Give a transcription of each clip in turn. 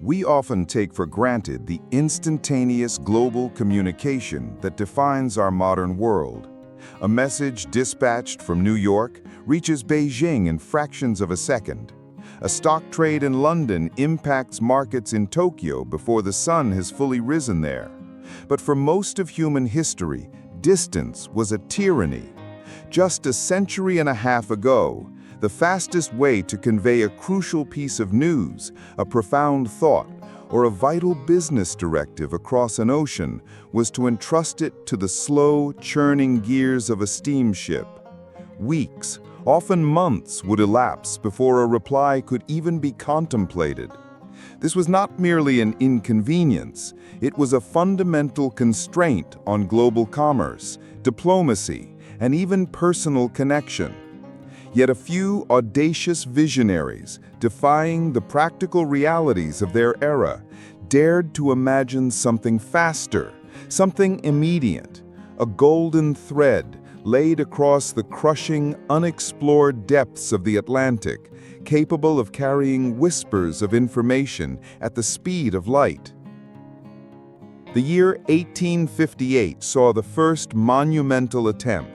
We often take for granted the instantaneous global communication that defines our modern world. A message dispatched from New York reaches Beijing in fractions of a second. A stock trade in London impacts markets in Tokyo before the sun has fully risen there. But for most of human history, distance was a tyranny. Just a century and a half ago, the fastest way to convey a crucial piece of news, a profound thought, or a vital business directive across an ocean was to entrust it to the slow, churning gears of a steamship. Weeks, often months, would elapse before a reply could even be contemplated. This was not merely an inconvenience, it was a fundamental constraint on global commerce, diplomacy, and even personal connection. Yet a few audacious visionaries, defying the practical realities of their era, dared to imagine something faster, something immediate, a golden thread laid across the crushing, unexplored depths of the Atlantic, capable of carrying whispers of information at the speed of light. The year 1858 saw the first monumental attempt.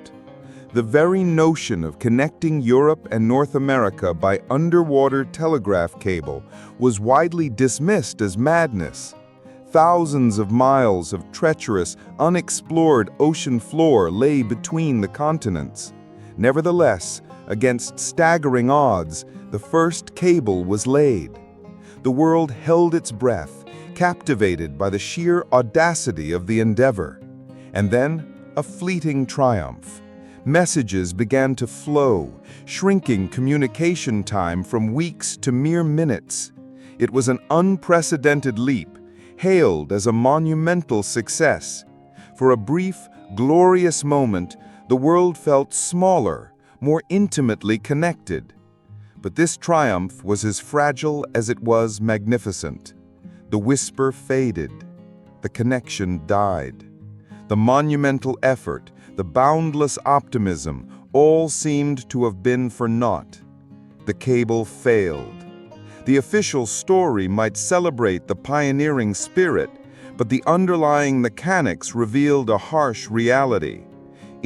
The very notion of connecting Europe and North America by underwater telegraph cable was widely dismissed as madness. Thousands of miles of treacherous, unexplored ocean floor lay between the continents. Nevertheless, against staggering odds, the first cable was laid. The world held its breath, captivated by the sheer audacity of the endeavor. And then, a fleeting triumph. Messages began to flow, shrinking communication time from weeks to mere minutes. It was an unprecedented leap, hailed as a monumental success. For a brief, glorious moment, the world felt smaller, more intimately connected. But this triumph was as fragile as it was magnificent. The whisper faded. The connection died. The monumental effort, the boundless optimism, all seemed to have been for naught. The cable failed. The official story might celebrate the pioneering spirit, but the underlying mechanics revealed a harsh reality.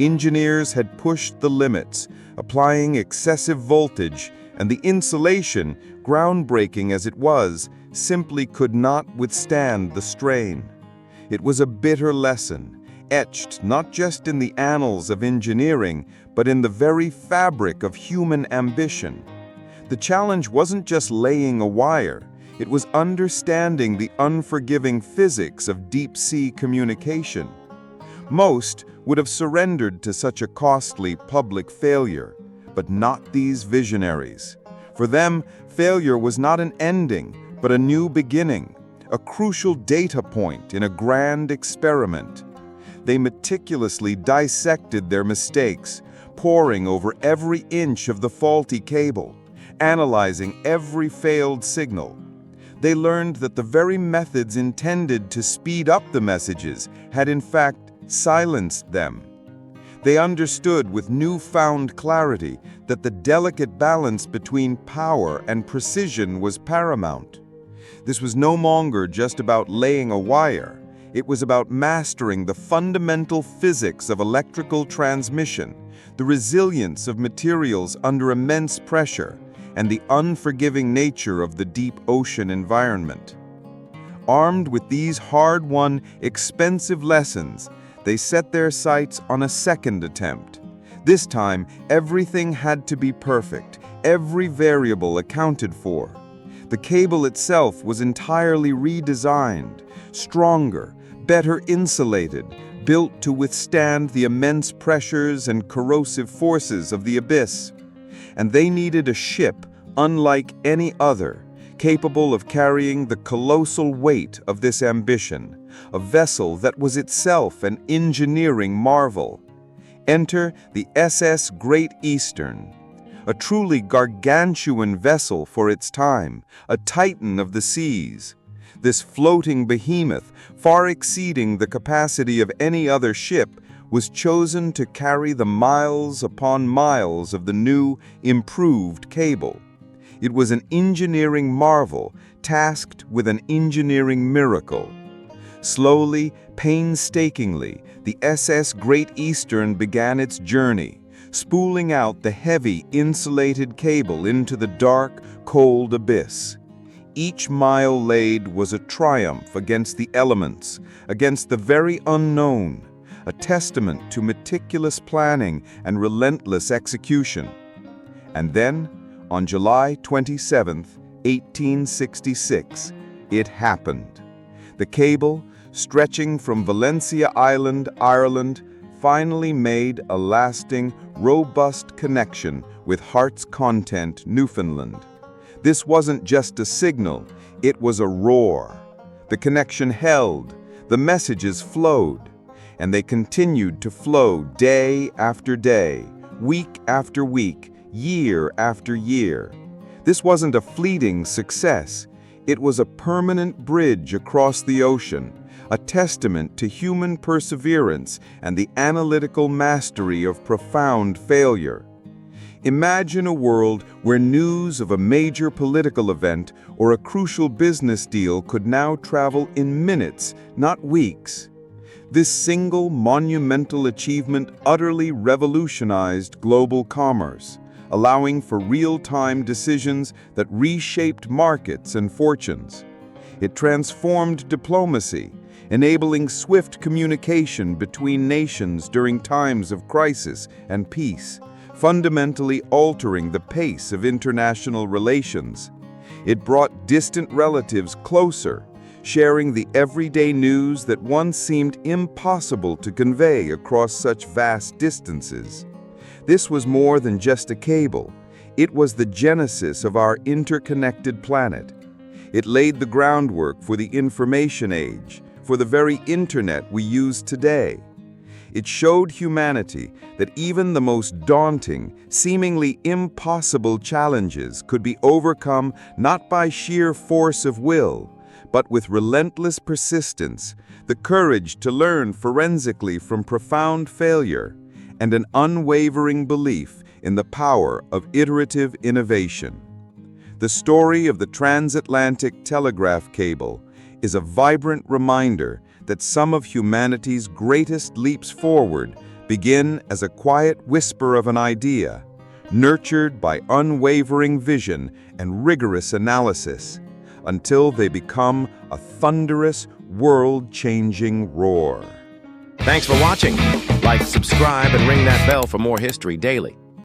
Engineers had pushed the limits, applying excessive voltage, and the insulation, groundbreaking as it was, simply could not withstand the strain. It was a bitter lesson, etched not just in the annals of engineering, but in the very fabric of human ambition. The challenge wasn't just laying a wire, it was understanding the unforgiving physics of deep-sea communication. Most would have surrendered to such a costly public failure, but not these visionaries. For them, failure was not an ending, but a new beginning, a crucial data point in a grand experiment. They meticulously dissected their mistakes, poring over every inch of the faulty cable, analyzing every failed signal. They learned that the very methods intended to speed up the messages had in fact silenced them. They understood with newfound clarity that the delicate balance between power and precision was paramount. This was no longer just about laying a wire. It was about mastering the fundamental physics of electrical transmission, the resilience of materials under immense pressure, and the unforgiving nature of the deep ocean environment. Armed with these hard-won, expensive lessons, they set their sights on a second attempt. This time, everything had to be perfect, every variable accounted for. The cable itself was entirely redesigned, stronger, better insulated, built to withstand the immense pressures and corrosive forces of the abyss. And they needed a ship unlike any other, capable of carrying the colossal weight of this ambition, a vessel that was itself an engineering marvel. Enter the SS Great Eastern, a truly gargantuan vessel for its time, a titan of the seas. This floating behemoth, far exceeding the capacity of any other ship, was chosen to carry the miles upon miles of the new, improved cable. It was an engineering marvel, tasked with an engineering miracle. Slowly, painstakingly, the SS Great Eastern began its journey, spooling out the heavy, insulated cable into the dark, cold abyss. Each mile laid was a triumph against the elements, against the very unknown, a testament to meticulous planning and relentless execution. And then, on July 27, 1866, it happened. The cable, stretching from Valencia Island, Ireland, finally made a lasting, robust connection with Heart's Content, Newfoundland. This wasn't just a signal, it was a roar. The connection held, the messages flowed, and they continued to flow day after day, week after week, year after year. This wasn't a fleeting success, it was a permanent bridge across the ocean, a testament to human perseverance and the analytical mastery of profound failure. Imagine a world where news of a major political event or a crucial business deal could now travel in minutes, not weeks. This single monumental achievement utterly revolutionized global commerce, allowing for real-time decisions that reshaped markets and fortunes. It transformed diplomacy, enabling swift communication between nations during times of crisis and peace, fundamentally altering the pace of international relations. It brought distant relatives closer, sharing the everyday news that once seemed impossible to convey across such vast distances. This was more than just a cable. It was the genesis of our interconnected planet. It laid the groundwork for the information age, for the very internet we use today. It showed humanity that even the most daunting, seemingly impossible challenges could be overcome not by sheer force of will, but with relentless persistence, the courage to learn forensically from profound failure, and an unwavering belief in the power of iterative innovation. The story of the Transatlantic Telegraph Cable is a vibrant reminder that some of humanity's greatest leaps forward begin as a quiet whisper of an idea, nurtured by unwavering vision and rigorous analysis, until they become a thunderous, world-changing roar. Thanks for watching. Like, subscribe, and ring that bell for more history daily.